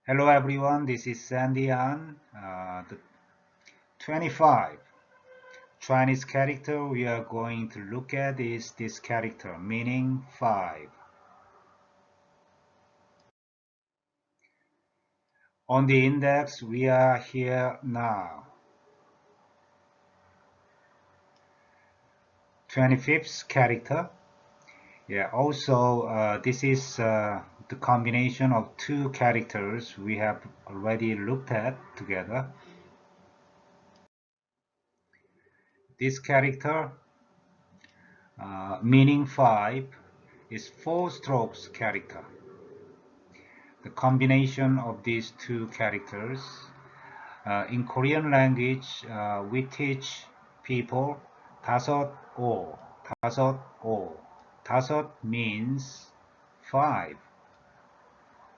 Hello everyone, this is Sandy the 25 Chinese character we are going to look at is this character, meaning 5. On the index, we are here now. 25th character. Also, this is the combination of two characters we have already looked at together. This character, meaning 5, is 4 strokes character. The combination of these two characters. In Korean language, we teach people 다섯, 오, 다섯, 오. 다섯 means 5.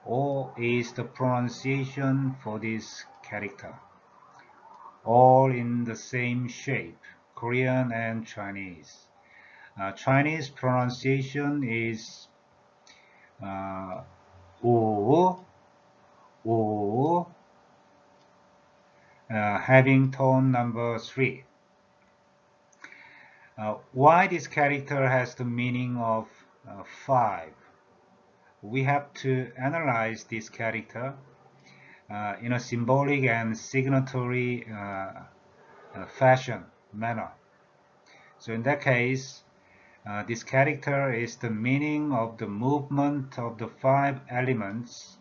O is the pronunciation for this character. All in the same shape, Korean and Chinese. Chinese pronunciation is 오, 오, having tone number 3. Why this character has the meaning of 5? We have to analyze this character in a symbolic and signatory manner. So in that case, this character is the meaning of the movement of the 5 elements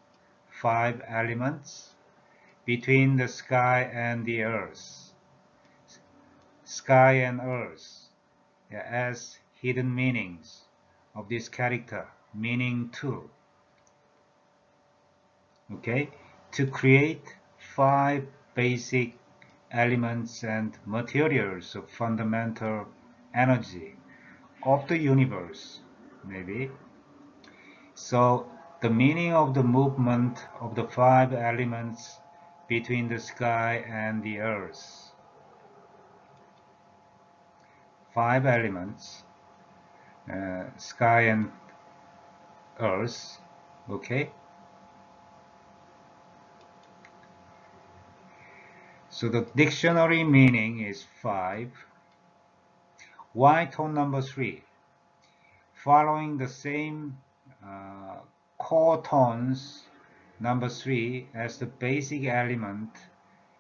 between the sky and the earth. Sky and earth as hidden meanings of this character, meaning 2. Okay, to create 5 basic elements and materials of fundamental energy of the universe, maybe. So the meaning of the movement of the 5 elements between the sky and the earth. 5 elements, sky and earth, okay? So the dictionary meaning is 5. Why tone number 3? Following the same core tones, number 3 as the basic element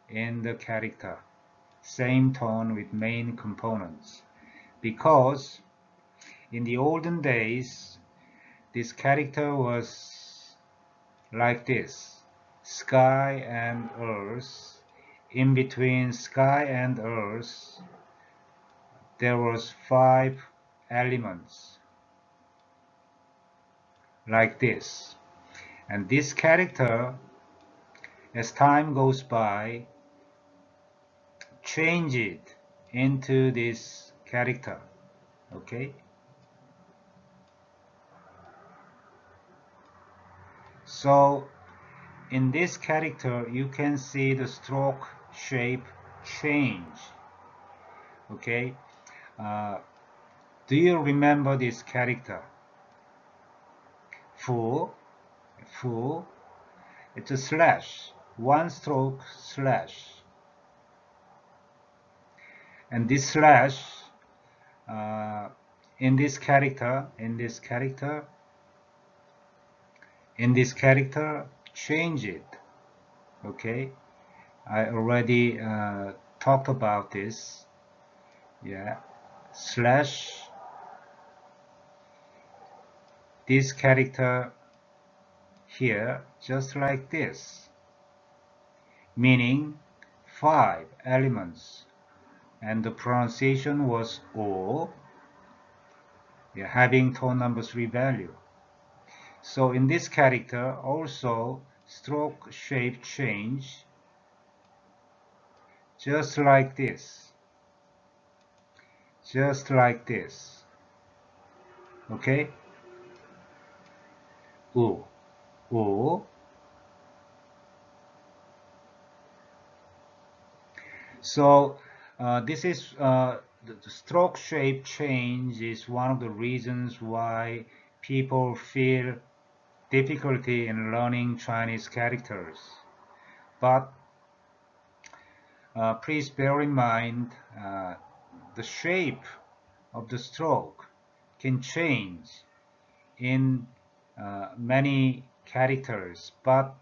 in the character. Same tone with main components. Because in the olden days, this character was like this, sky and earth. In between sky and earth, there was 5 elements, like this. And this character, as time goes by, change it into this character, okay? So in this character, you can see the stroke shape change, okay? Do you remember this character? Fu, it's a slash, 1 stroke slash. And this slash, in this character, change it, okay? I already talked about this, slash, this character here, just like this, meaning 5 elements, and the pronunciation was O, having tone number 3 value. So in this character also stroke shape change, just like this, okay? O. So this is the stroke shape change is one of the reasons why people feel difficulty in learning Chinese characters. But please bear in mind the shape of the stroke can change in many characters, but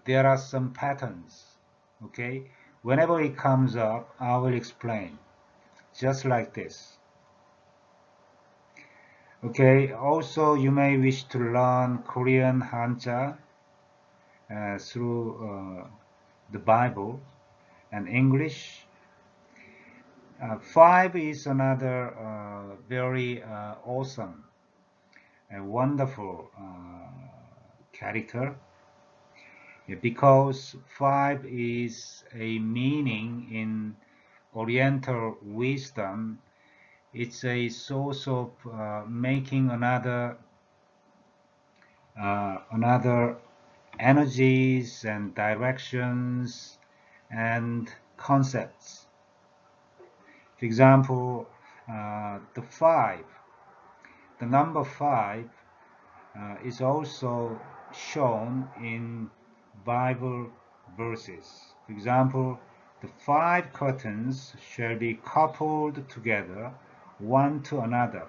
there are some patterns. Okay, whenever it comes up, I will explain, just like this. Okay, also you may wish to learn Korean Hanja through the Bible and English. 5 is another very awesome and wonderful character, because 5 is a meaning in Oriental wisdom. It's a source of making another energies and directions and concepts. For example, the number 5 is also shown in Bible verses. For example, the 5 curtains shall be coupled together one to another,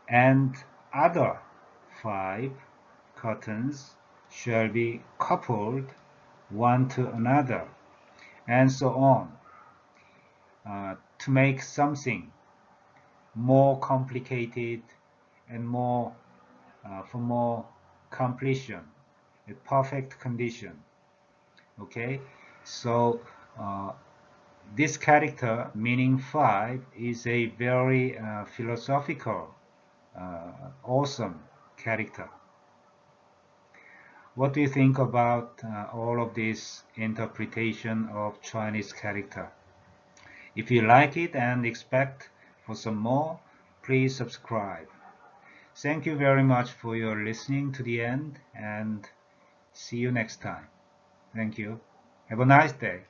and other 5 curtains shall be coupled one to another, and so on, to make something more complicated and more for more completion, a perfect condition. Okay, so this character, meaning 5, is a very philosophical, awesome character. What do you think about all of this interpretation of Chinese character? If you like it and expect for some more, please subscribe. Thank you very much for your listening to the end, and see you next time. Thank you. Have a nice day.